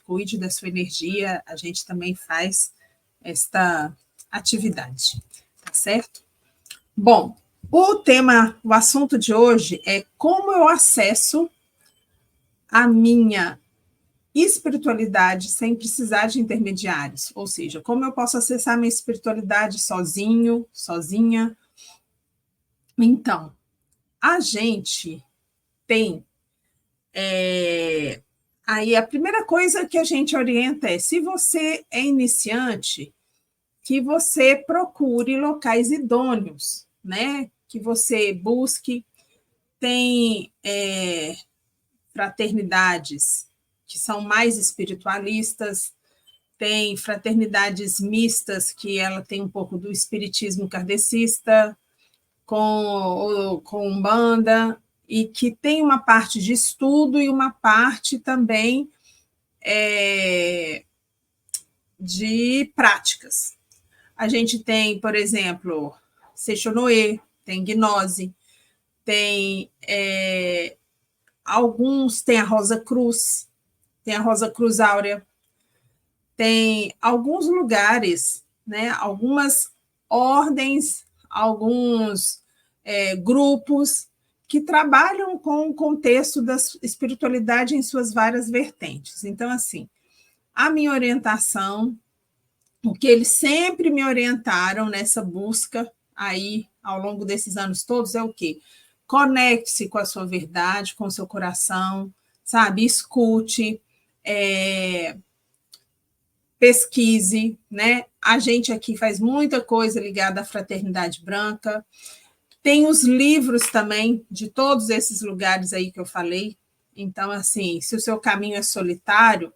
cuide da sua energia, a gente também faz esta atividade, tá certo? Bom, o assunto de hoje é como eu acesso a minha espiritualidade sem precisar de intermediários, ou seja, como eu posso acessar a minha espiritualidade sozinho, sozinha. Então, a gente tem aí a primeira coisa que a gente orienta é, se você é iniciante, que você procure locais idôneos, né? Que você busque, tem fraternidades que são mais espiritualistas, tem fraternidades mistas, que ela tem um pouco do espiritismo kardecista, com Umbanda, e que tem uma parte de estudo e uma parte também de práticas. A gente tem, por exemplo, Seishonoe, tem Gnose, tem alguns, tem a Rosa Cruz Áurea, tem alguns lugares, né, algumas ordens, alguns grupos que trabalham com o contexto da espiritualidade em suas várias vertentes. Então, assim, a minha orientação, o que eles sempre me orientaram nessa busca aí, ao longo desses anos todos, é o quê? Conecte-se com a sua verdade, com o seu coração, sabe? Escute, pesquise, né? A gente aqui faz muita coisa ligada à fraternidade branca. Tem os livros também de todos esses lugares aí que eu falei. Então, assim, se o seu caminho é solitário,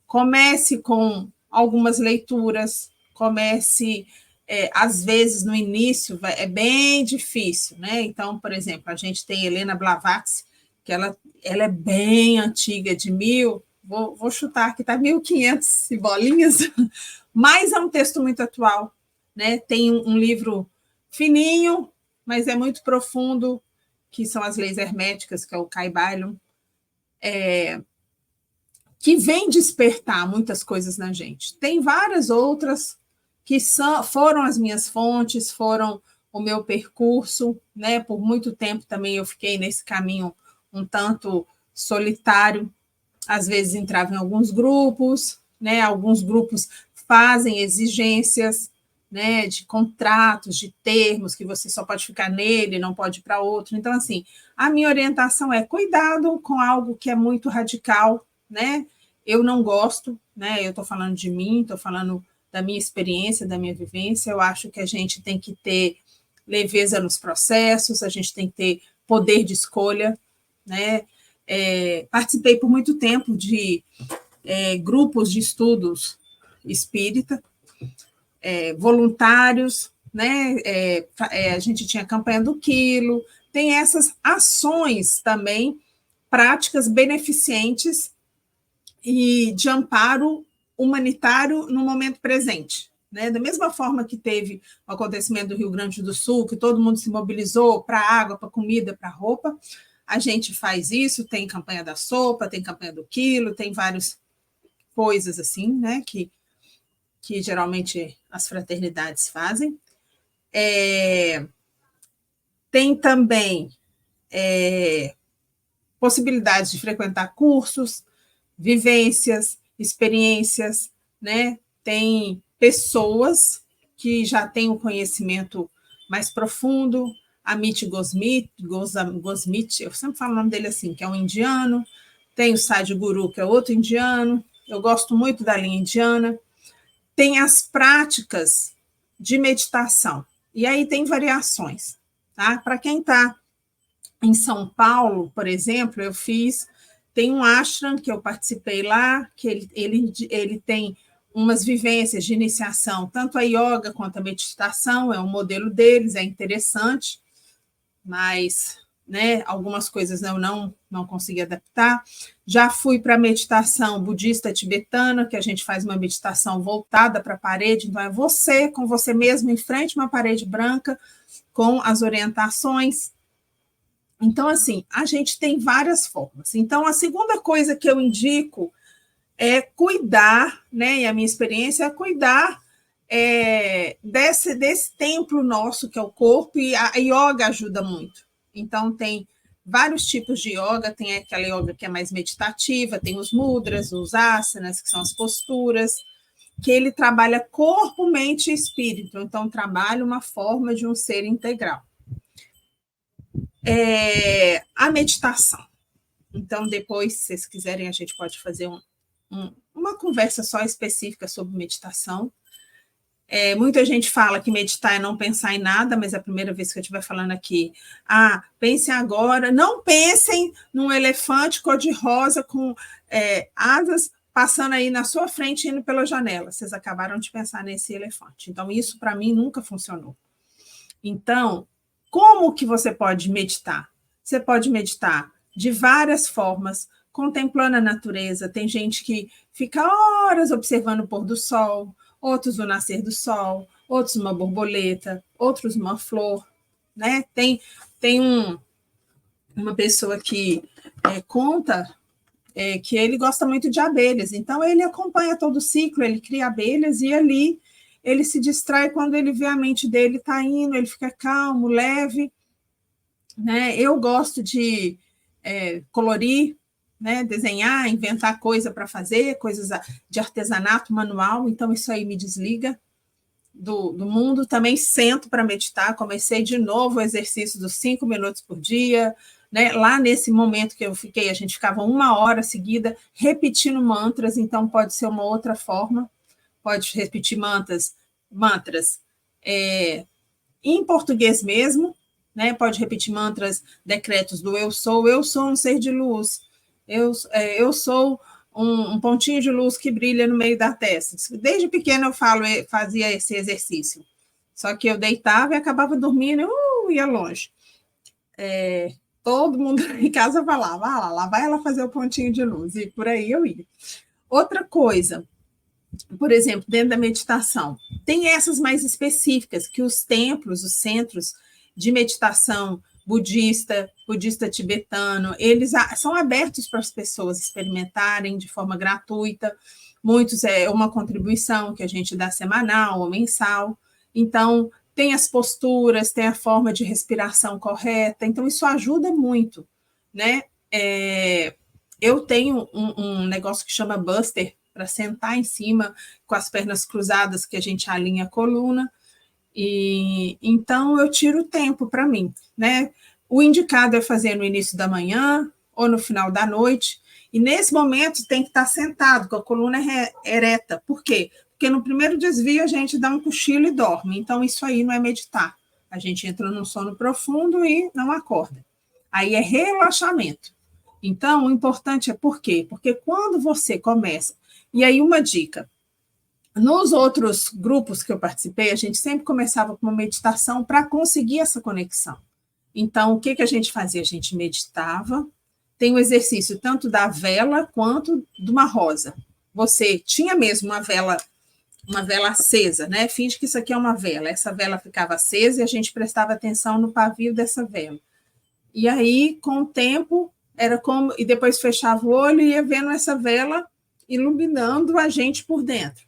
comece com algumas leituras, comece, às vezes, no início, é bem difícil, né? Então, por exemplo, a gente tem Helena Blavatsky, que ela é bem antiga, de vou chutar que está 1500 e bolinhas, mas é um texto muito atual, né? Tem um livro fininho, mas é muito profundo, que são as leis herméticas, que é o Kybalion, que vem despertar muitas coisas na gente. Tem várias outras que foram as minhas fontes, foram o meu percurso, né? Por muito tempo também eu fiquei nesse caminho um tanto solitário, às vezes entrava em alguns grupos, né? Alguns grupos fazem exigências, né, de contratos, de termos, que você só pode ficar nele, não pode ir para outro. Então, assim, a minha orientação é cuidado com algo que é muito radical, né? Eu não gosto, né? Eu estou falando de mim, estou falando da minha experiência, da minha vivência. Eu acho que a gente tem que ter leveza nos processos, a gente tem que ter poder de escolha, né? Participei por muito tempo de grupos de estudos espírita, voluntários, né? A gente tinha a campanha do quilo, tem essas ações também, práticas beneficentes e de amparo humanitário no momento presente. Né? Da mesma forma que teve o acontecimento do Rio Grande do Sul, que todo mundo se mobilizou para água, para comida, para roupa, a gente faz isso, tem campanha da sopa, tem campanha do quilo, tem várias coisas assim, né, que geralmente as fraternidades fazem. Tem também possibilidades de frequentar cursos, vivências, experiências, né? Tem pessoas que já têm um conhecimento mais profundo, Amit Goswami, eu sempre falo o nome dele assim, que é um indiano, tem o Sadhguru, que é outro indiano, eu gosto muito da linha indiana, tem as práticas de meditação, e aí tem variações, tá? Para quem está em São Paulo, por exemplo, tem um ashram que eu participei lá, que ele tem umas vivências de iniciação, tanto a yoga quanto a meditação, é um modelo deles, é interessante, mas, né, algumas coisas eu não consegui adaptar. Já fui para a meditação budista tibetana, que a gente faz uma meditação voltada para a parede, então é você, com você mesmo, em frente a uma parede branca, com as orientações. Então, assim, a gente tem várias formas. Então, a segunda coisa que eu indico é cuidar, né? E a minha experiência é cuidar desse templo nosso, que é o corpo, e a yoga ajuda muito. Então, tem vários tipos de yoga, tem aquela yoga que é mais meditativa, tem os mudras, os asanas, que são as posturas, que ele trabalha corpo, mente e espírito, então trabalha uma forma de um ser integral. A meditação. Então, depois, se vocês quiserem, a gente pode fazer uma conversa só específica sobre meditação. Muita gente fala que meditar é não pensar em nada, mas é a primeira vez que eu estiver falando aqui. Pensem agora, não pensem num elefante cor-de-rosa com asas passando aí na sua frente, indo pela janela. Vocês acabaram de pensar nesse elefante. Então, isso para mim nunca funcionou. Então, como que você pode meditar? Você pode meditar de várias formas, contemplando a natureza. Tem gente que fica horas observando o pôr do sol, outros o nascer do sol, outros uma borboleta, outros uma flor, né? Tem uma pessoa que conta que ele gosta muito de abelhas, então ele acompanha todo o ciclo, ele cria abelhas e ali ele se distrai quando ele vê a mente dele está indo, ele fica calmo, leve, né? Eu gosto de colorir, né? Desenhar, inventar coisa para fazer, coisas de artesanato manual, então isso aí me desliga do mundo. Também sento para meditar, comecei de novo o exercício dos 5 minutos por dia, né? Lá nesse momento que eu fiquei, a gente ficava 1 hora seguida repetindo mantras, então pode ser uma outra forma, pode repetir mantras em português mesmo, né? Pode repetir mantras, decretos do eu sou um ser de luz, eu sou um pontinho de luz que brilha no meio da testa. Desde pequena eu fazia esse exercício. Só que eu deitava e acabava dormindo e ia longe. Todo mundo em casa falava, lá vai ela fazer o pontinho de luz. E por aí eu ia. Outra coisa, por exemplo, dentro da meditação, tem essas mais específicas, que os templos, os centros de meditação budista tibetano, eles são abertos para as pessoas experimentarem de forma gratuita. Muitos é uma contribuição que a gente dá semanal ou mensal. Então, tem as posturas, tem a forma de respiração correta. Então, isso ajuda muito, né? Eu tenho um negócio que chama Buster, para sentar em cima com as pernas cruzadas, que a gente alinha a coluna. E então eu tiro tempo para mim, né? O indicado é fazer no início da manhã ou no final da noite, e nesse momento tem que estar sentado, com a coluna ereta. Por quê? Porque no primeiro desvio a gente dá um cochilo e dorme, então isso aí não é meditar. A gente entra num sono profundo e não acorda. Aí é relaxamento. Então, o importante é por quê? Porque quando você começa... E aí uma dica, nos outros grupos que eu participei, a gente sempre começava com uma meditação para conseguir essa conexão. Então, o que a gente fazia? A gente meditava, tem o exercício tanto da vela quanto de uma rosa. Você tinha mesmo uma vela acesa, né? Finge que isso aqui é uma vela. Essa vela ficava acesa e a gente prestava atenção no pavio dessa vela. E aí, com o tempo, era como... E depois fechava o olho e ia vendo essa vela iluminando a gente por dentro.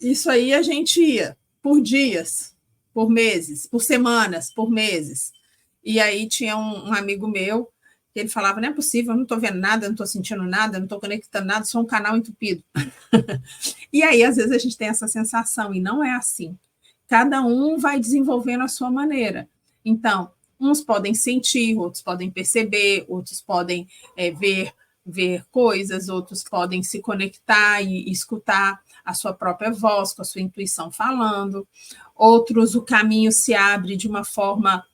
Isso aí a gente ia por dias, por meses, por semanas, por meses. E aí tinha um amigo meu que ele falava, não é possível, eu não estou vendo nada, eu não estou sentindo nada, eu não estou conectando nada, sou um canal entupido. E aí, às vezes, a gente tem essa sensação, e não é assim. Cada um vai desenvolvendo a sua maneira. Então, uns podem sentir, outros podem perceber, outros podem ver coisas, outros podem se conectar e escutar a sua própria voz, com a sua intuição falando. Outros, o caminho se abre de uma forma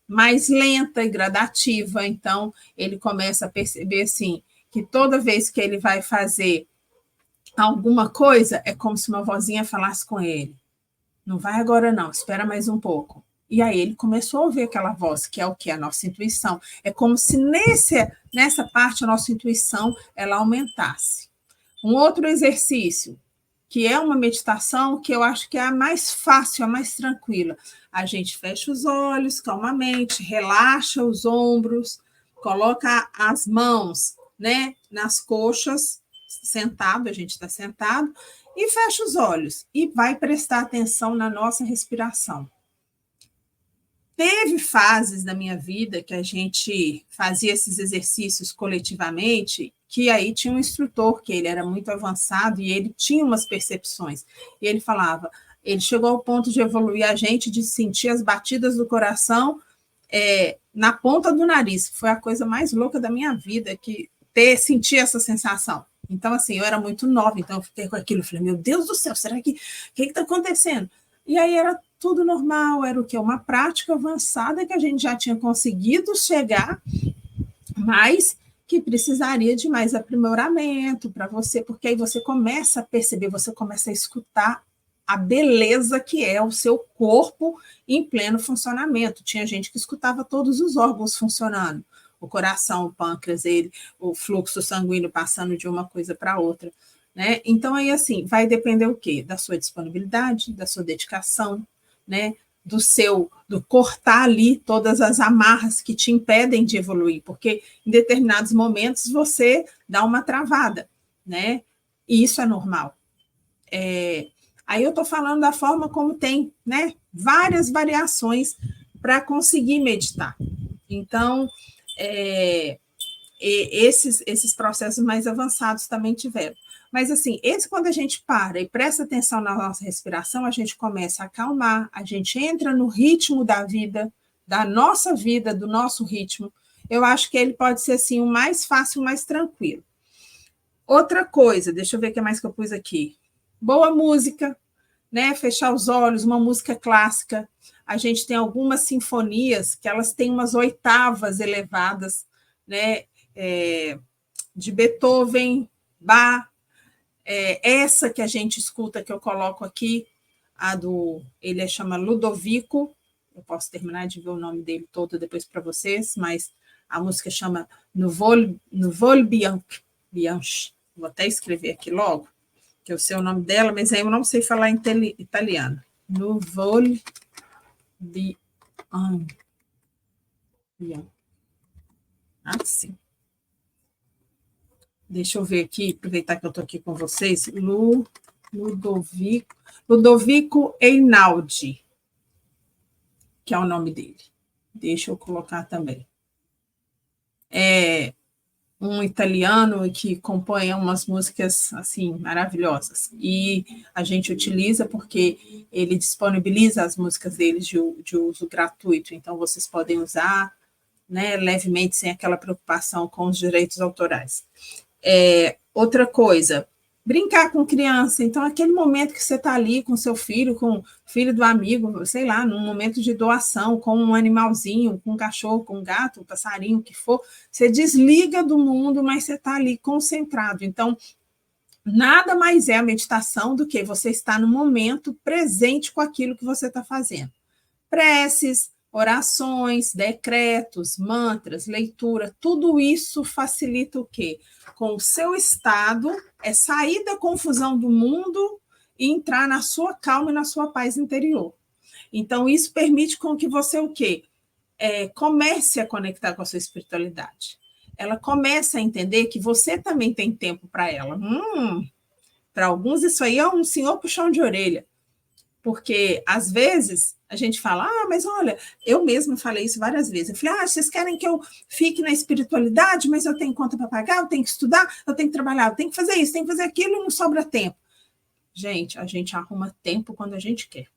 mais lenta e gradativa, então ele começa a perceber assim, que toda vez que ele vai fazer alguma coisa, é como se uma vozinha falasse com ele, não vai agora não, espera mais um pouco. E aí ele começou a ouvir aquela voz, que é o que? A nossa intuição. É como se nessa parte a nossa intuição ela aumentasse. Um outro exercício, que é uma meditação, que eu acho que é a mais fácil, a mais tranquila. A gente fecha os olhos calmamente, relaxa os ombros, coloca as mãos né, nas coxas, sentado, a gente está sentado, e fecha os olhos e vai prestar atenção na nossa respiração. Teve fases da minha vida que a gente fazia esses exercícios coletivamente, que aí tinha um instrutor que ele era muito avançado e ele tinha umas percepções. E ele falava, ele chegou ao ponto de evoluir a gente, de sentir as batidas do coração na ponta do nariz. Foi a coisa mais louca da minha vida, sentir essa sensação. Então, assim, eu era muito nova, então eu fiquei com aquilo, falei, meu Deus do céu, será que está acontecendo? E aí era tudo normal, era o quê? Uma prática avançada que a gente já tinha conseguido chegar, mas que precisaria de mais aprimoramento para você, porque aí você começa a perceber, você começa a escutar a beleza que é o seu corpo em pleno funcionamento. Tinha gente que escutava todos os órgãos funcionando, o coração, o pâncreas, o fluxo sanguíneo passando de uma coisa para outra. Né? Então, aí, assim, vai depender o quê? Da sua disponibilidade, da sua dedicação, né? Do cortar ali todas as amarras que te impedem de evoluir, porque em determinados momentos você dá uma travada, né? E isso é normal. Aí eu estou falando da forma como tem, né? Várias variações para conseguir meditar. Então, esses processos mais avançados também tiveram. Mas, assim, quando a gente para e presta atenção na nossa respiração, a gente começa a acalmar, a gente entra no ritmo da vida, da nossa vida, do nosso ritmo. Eu acho que ele pode ser, assim, o mais fácil, o mais tranquilo. Outra coisa, deixa eu ver o que mais que eu pus aqui. Boa música, né? Fechar os olhos, uma música clássica. A gente tem algumas sinfonias que elas têm umas oitavas elevadas, né? De Beethoven, Bach, essa que a gente escuta, que eu coloco aqui, ele chama Ludovico, eu posso terminar de ver o nome dele todo depois para vocês, mas a música chama Nuvole Bianche, vou até escrever aqui logo, que eu sei o nome dela, mas aí eu não sei falar em italiano. Nuvole Bianche. Assim. Deixa eu ver aqui, aproveitar que eu estou aqui com vocês. Ludovico Einaudi, que é o nome dele. Deixa eu colocar também. É um italiano que compõe umas músicas assim maravilhosas. E a gente utiliza porque ele disponibiliza as músicas dele de uso gratuito. Então, vocês podem usar, né, levemente, sem aquela preocupação com os direitos autorais. Outra coisa, brincar com criança. Então, aquele momento que você está ali com seu filho, com o filho do amigo, sei lá, num momento de doação, com um animalzinho, com um cachorro, com um gato, um passarinho, o que for, você desliga do mundo, mas você está ali concentrado. Então, nada mais é a meditação do que você estar no momento presente com aquilo que você está fazendo. Preces, orações, decretos, mantras, leitura, tudo isso facilita o quê? Com o seu estado, sair da confusão do mundo e entrar na sua calma e na sua paz interior. Então, isso permite com que você o quê? Comece a conectar com a sua espiritualidade. Ela começa a entender que você também tem tempo para ela. Para alguns, isso aí é um senhor puxão de orelha. Porque, às vezes, a gente fala, mas olha, eu mesma falei isso várias vezes. Eu falei, vocês querem que eu fique na espiritualidade, mas eu tenho conta para pagar, eu tenho que estudar, eu tenho que trabalhar, eu tenho que fazer isso, tenho que fazer aquilo, não sobra tempo. Gente, a gente arruma tempo quando a gente quer.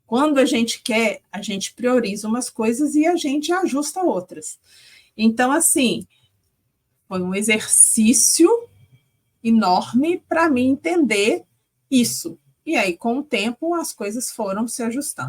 Quando a gente quer, a gente prioriza umas coisas e a gente ajusta outras. Então, assim, foi um exercício enorme para mim entender isso. E aí, com o tempo, as coisas foram se ajustando.